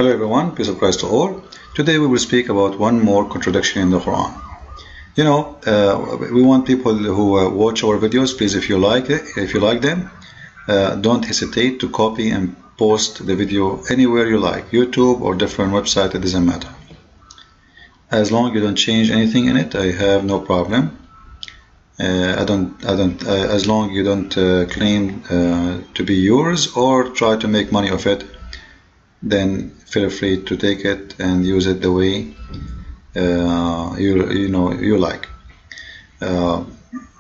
Hello everyone, peace of Christ to all. Today we will speak about one more contradiction in the Quran. You know, we want people who watch our videos, please, if you like them, don't hesitate to copy and post the video anywhere you like, YouTube or different website, it doesn't matter. As long as you don't change anything in it, I have no problem. As long as you don't claim to be yours or try to make money off it, then feel free to take it and use it the way you like.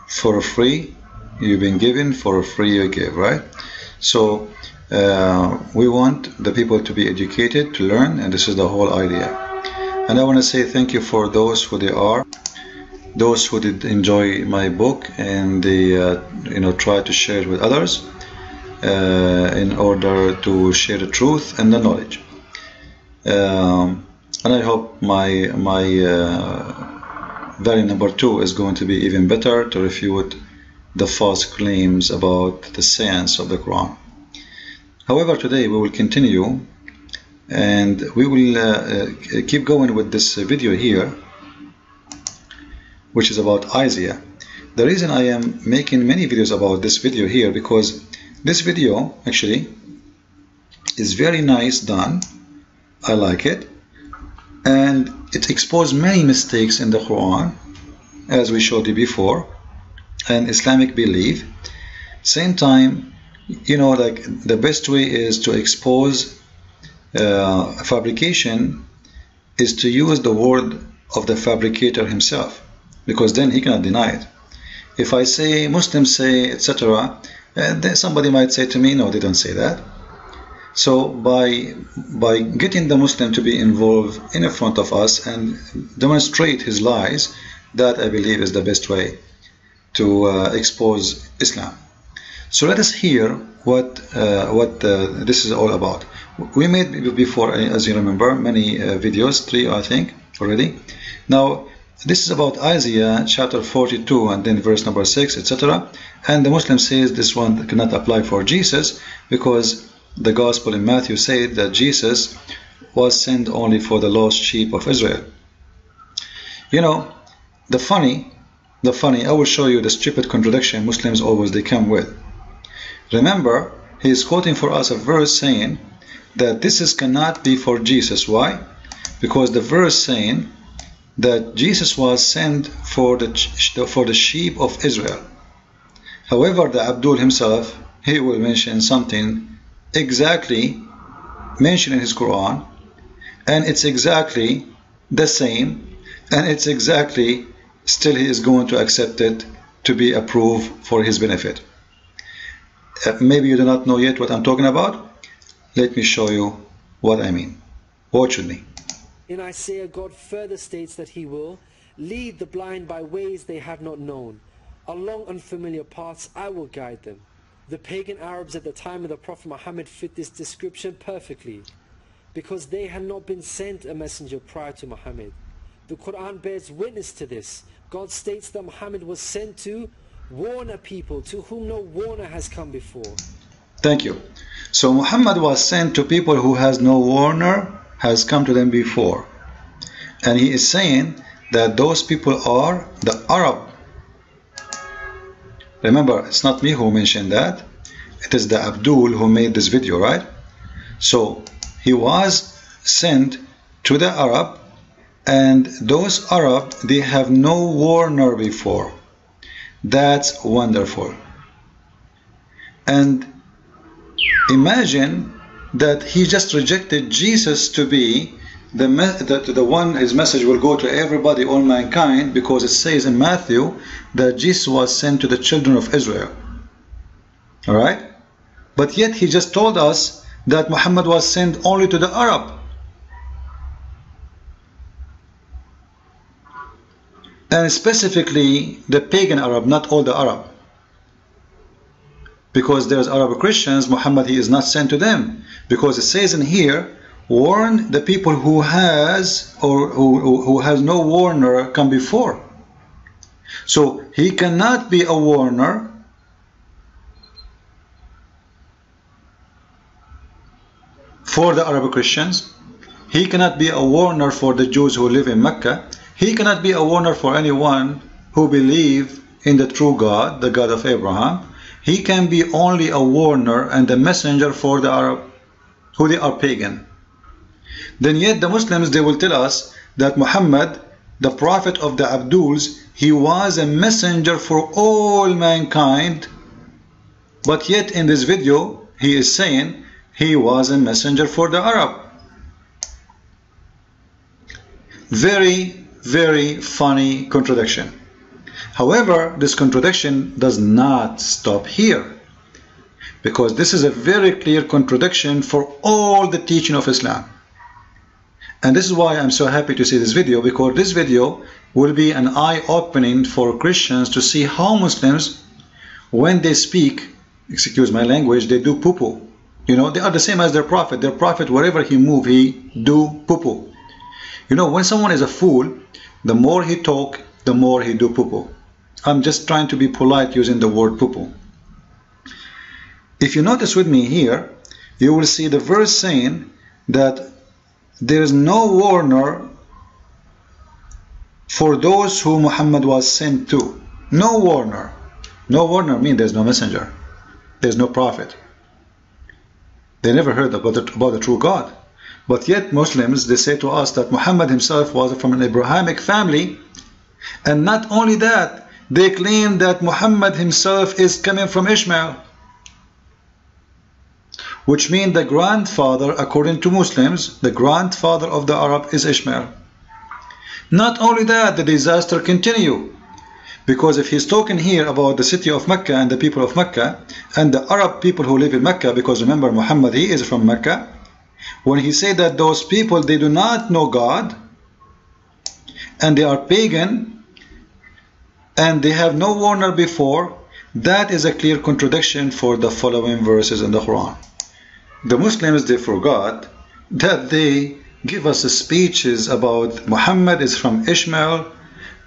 For free you've been given, for free you give, right? So we want the people to be educated, to learn, and this is the whole idea. And I want to say thank you for those who those who did enjoy my book and they try to share it with others in order to share the truth and the knowledge. And I hope my value number 2 is going to be even better, to refute the false claims about the science of the Quran. However, today we will continue and we will keep going with this video here, which is about Isaiah. The reason I am making many videos about this video here, because this video actually is very nice done. I like it, and it exposed many mistakes in the Quran, as we showed you before, and Islamic belief. Same time, like the best way is to expose fabrication is to use the word of the fabricator himself, because then he cannot deny it. If I say Muslims say etc., then somebody might say to me, no, they don't say that. So by getting the Muslim to be involved in front of us and demonstrate his lies, that I believe is the best way to expose Islam. So let us hear what this is all about. We made before, as you remember, many videos, 3 I think already. Now this is about Isaiah chapter 42 and then verse number 6, etc. And the Muslim says this one cannot apply for Jesus, because the gospel in Matthew said that Jesus was sent only for the lost sheep of Israel. The funny, I will show you the stupid contradiction Muslims always they come with. Remember, he is quoting for us a verse saying that this cannot be for Jesus. Why? Because the verse saying that Jesus was sent for the sheep of Israel. However, the Abdul himself, he will mention something exactly mentioned in his Quran, and it's exactly the same, and it's exactly still he is going to accept it to be approved for his benefit. Maybe you do not know yet what I'm talking about. Let me show you what I mean. Watch with me. In Isaiah, God further states that he will lead the blind by ways they have not known. Along unfamiliar paths I will guide them. The pagan Arabs at the time of the Prophet Muhammad fit this description perfectly, because they had not been sent a messenger prior to Muhammad. The Quran bears witness to this. God states that Muhammad was sent to warn a people to whom no warner has come before. Thank you. So Muhammad was sent to people who has no warner has come to them before. And he is saying that those people are the Arab. Remember, it's not me who mentioned that. It is the Abdul who made this video, right? So he was sent to the Arab, and those Arab, they have no warner before. That's wonderful. And imagine that he just rejected Jesus to be the one, his message will go to everybody, all mankind, because it says in Matthew that Jesus was sent to the children of Israel. Alright? But yet he just told us that Muhammad was sent only to the Arab. And specifically the pagan Arab, not all the Arab. Because there's Arab Christians, Muhammad, he is not sent to them. Because it says in here, warn the people who has no warner come before. So he cannot be a warner for the Arab Christians, He cannot be a warner for the Jews who live in Mecca. He cannot be a warner for anyone who believe in the true God, the God of Abraham. He can be only a warner and a messenger for the Arab, who they are pagan. Then yet the Muslims, they will tell us that Muhammad, the prophet of the Abduls, he was a messenger for all mankind, but yet in this video he is saying he was a messenger for the Arab. Very, very funny contradiction. However, this contradiction does not stop here, because this is a very clear contradiction for all the teaching of Islam. And this is why I'm so happy to see this video, because this video will be an eye-opening for Christians to see how Muslims, when they speak, excuse my language, they do poo-poo. You know, they are the same as their prophet. Their prophet, wherever he move, he do poo-poo. You know, when someone is a fool, the more he talk, the more he do poo-poo. I'm just trying to be polite using the word poo-poo. If you notice with me here, you will see the verse saying that there is no warner for those who Muhammad was sent to. No warner. No warner means there's no messenger. There's no prophet. They never heard about the true God. But yet Muslims, they say to us that Muhammad himself was from an Abrahamic family. And not only that, they claim that Muhammad himself is coming from Ishmael, which means the grandfather, according to Muslims, the grandfather of the Arab is Ishmael. Not only that, the disaster continue, because if he's talking here about the city of Mecca and the people of Mecca and the Arab people who live in Mecca, because remember Muhammad, he is from Mecca, when he said that those people, they do not know God and they are pagan and they have no warner before, that is a clear contradiction for the following verses in the Quran. The Muslims, they forgot that they give us speeches about Muhammad is from Ishmael,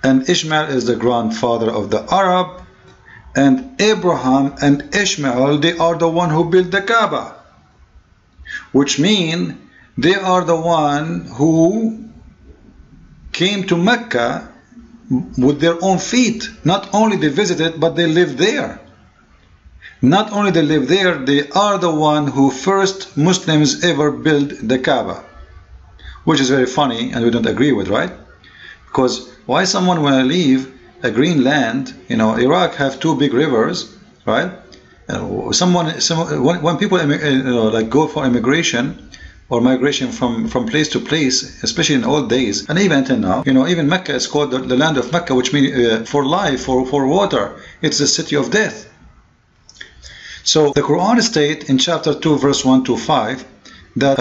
and Ishmael is the grandfather of the Arab, and Abraham and Ishmael, they are the one who built the Kaaba, which means they are the one who came to Mecca with their own feet. Not only they visited, but they lived there. Not only they live there, they are the one who first Muslims ever built the Kaaba, which is very funny and we don't agree with, right? Because why someone want to leave a green land? You know, Iraq have two big rivers, right? When people like go for immigration or migration from place to place, especially in old days, and even until now, you know, even Mecca is called the land of Mecca, which means for life, for water. It's the city of death. So the Quran states in chapter 2 verse 1 to 5 that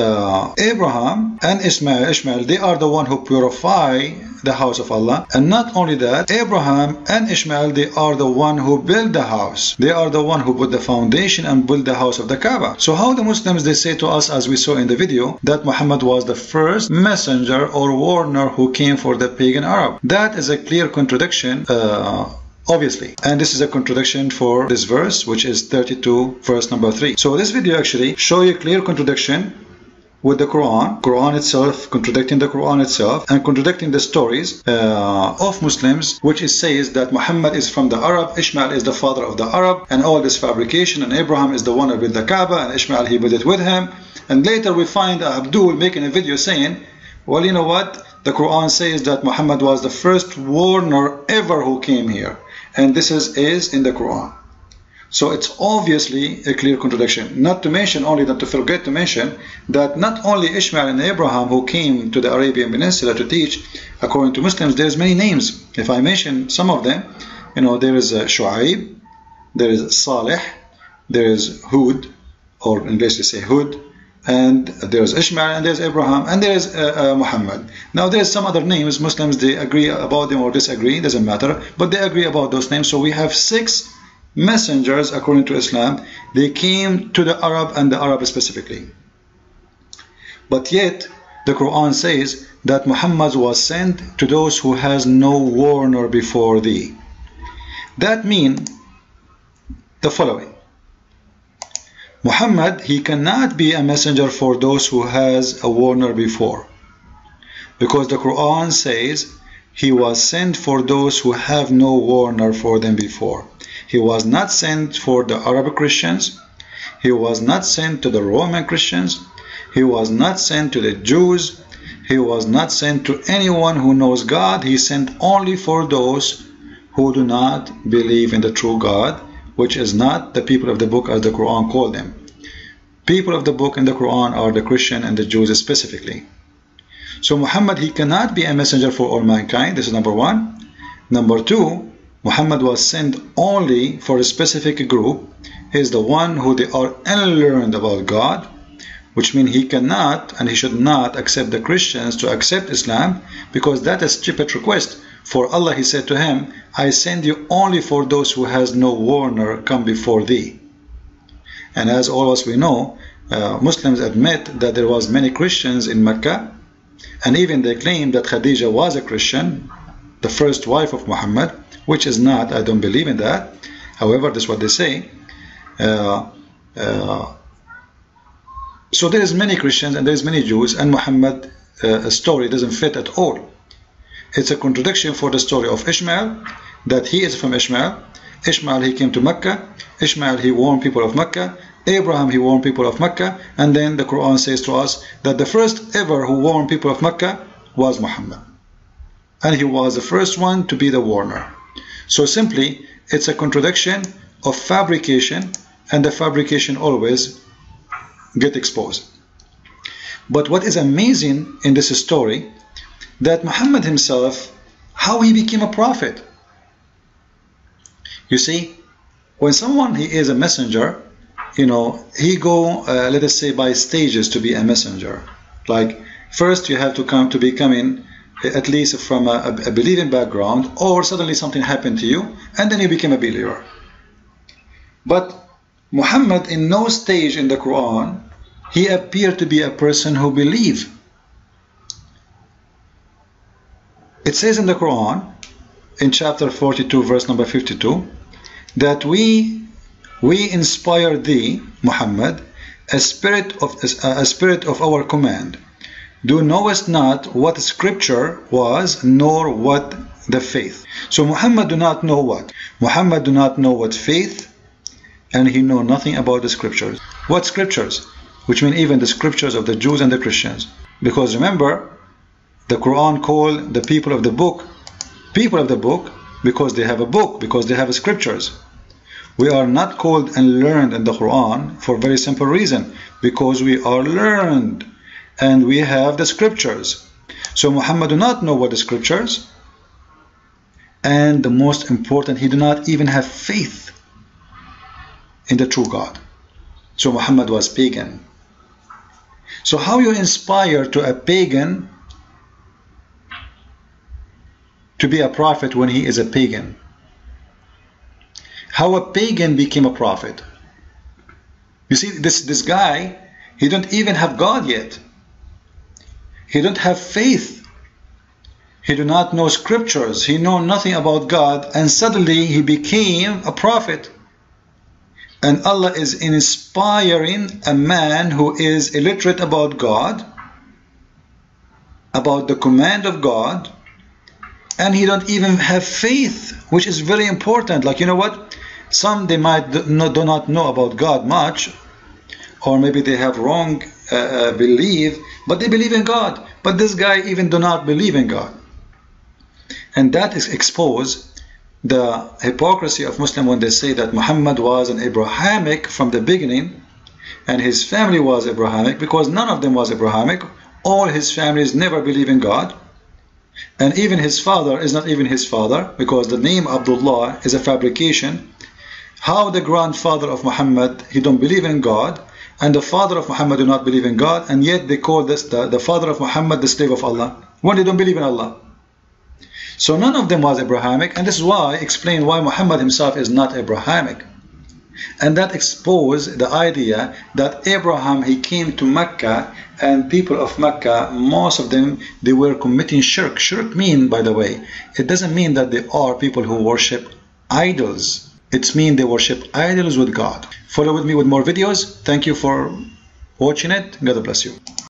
Abraham and Ishmael, they are the one who purify the house of Allah. And not only that, Abraham and Ishmael, they are the one who build the house. They are the one who put the foundation and build the house of the Kaaba. So how the Muslims, they say to us, as we saw in the video, that Muhammad was the first messenger or warner who came for the pagan Arab. That is a clear contradiction, obviously, and this is a contradiction for this verse, which is 32 verse number 3. So this video actually show you clear contradiction with the Quran itself, contradicting the Quran itself, and contradicting the stories of Muslims, which it says that Muhammad is from the Arab, Ishmael is the father of the Arab, and all this fabrication, and Abraham is the one who built the Kaaba, and Ishmael, he built it with him. And later we find Abdul making a video saying, well, you know what, the Quran says that Muhammad was the first warner ever who came here, and this is in the Quran. So it's obviously a clear contradiction. Not to forget to mention that not only Ishmael and Abraham who came to the Arabian Peninsula to teach, according to Muslims, there's many names. If I mention some of them, you know, there is Shu'aib, there is Salih, there is Hud, or in English they say Hud, and there's Ishmael, and there's Abraham, and there's Muhammad. Now there's some other names. Muslims, they agree about them or disagree, doesn't matter, but they agree about those names. So we have 6 messengers according to Islam. They came to the Arab, and the Arab specifically. But yet the Quran says that Muhammad was sent to those who has no warner before thee. That means the following: Muhammad, he cannot be a messenger for those who has a warner before. Because the Quran says he was sent for those who have no warner for them before. He was not sent for the Arab Christians. He was not sent to the Roman Christians. He was not sent to the Jews. He was not sent to anyone who knows God. He sent only for those who do not believe in the true God, which is not the people of the book as the Quran called them. People of the book in the Quran are the Christian and the Jews specifically. So Muhammad, he cannot be a messenger for all mankind. This is number one. Number two, Muhammad was sent only for a specific group. He is the one who they are unlearned about God, which means he cannot and he should not accept the Christians to accept Islam, because that is a stupid request. For Allah, he said to him, I send you only for those who has no warner come before thee. And as all of us we know, Muslims admit that there was many Christians in Mecca, and even they claim that Khadija was a Christian, the first wife of Muhammad, which is not. I don't believe in that. However, that's what they say. So there is many Christians and there is many Jews, and Muhammad's story doesn't fit at all. It's a contradiction for the story of Ishmael, that he is from Ishmael. Ishmael, he came to Mecca. Ishmael, he warned people of Mecca. Abraham, he warned people of Mecca. And then the Quran says to us that the first ever who warned people of Mecca was Muhammad. And he was the first one to be the warner. So simply, it's a contradiction of fabrication, and the fabrication always get exposed. But what is amazing in this story, that Muhammad himself, how he became a prophet. You see, when someone he is a messenger, you know, he go, let us say, by stages to be a messenger. Like, first you have to come to becoming at least from a believing background, or suddenly something happened to you, and then you became a believer. But Muhammad, in no stage in the Quran, he appeared to be a person who believed. It says in the Quran, in chapter 42, verse number 52, that we inspire thee, Muhammad, a spirit of our command. Thou knowest not what scripture was, nor what the faith. So Muhammad do not know what? Muhammad do not know what faith, and he know nothing about the scriptures. What scriptures? Which mean even the scriptures of the Jews and the Christians. Because remember, the Quran called the people of the book because they have a book, because they have scriptures. We are not called and learned in the Quran for a very simple reason, because we are learned and we have the scriptures. So Muhammad do not know what the scriptures, and the most important, he do not even have faith in the true God. So Muhammad was pagan. So how you inspire to a pagan to be a prophet when he is a pagan? How a pagan became a prophet? You see, this guy, he don't even have God yet. He don't have faith. He do not know scriptures. He know nothing about God, and suddenly he became a prophet. And Allah is inspiring a man who is illiterate about God, about the command of God, and he don't even have faith, which is very important. Like, you know what? Some, they might do not know about God much, or maybe they have wrong belief, but they believe in God. But this guy even do not believe in God. And that is expose the hypocrisy of Muslim when they say that Muhammad was an Abrahamic from the beginning, and his family was Abrahamic, because none of them was Abrahamic. All his families never believe in God. And even his father is not even his father, because the name Abdullah is a fabrication. How the grandfather of Muhammad, he don't believe in God, and the father of Muhammad do not believe in God, and yet they call this the father of Muhammad the slave of Allah, when they don't believe in Allah. So none of them was Abrahamic, and this is why I explain why Muhammad himself is not Abrahamic. And that exposed the idea that Abraham, he came to Mecca, and people of Mecca, most of them, they were committing shirk. Shirk mean, by the way, it doesn't mean that they are people who worship idols. It means they worship idols with God. Follow with me with more videos. Thank you for watching it. God bless you.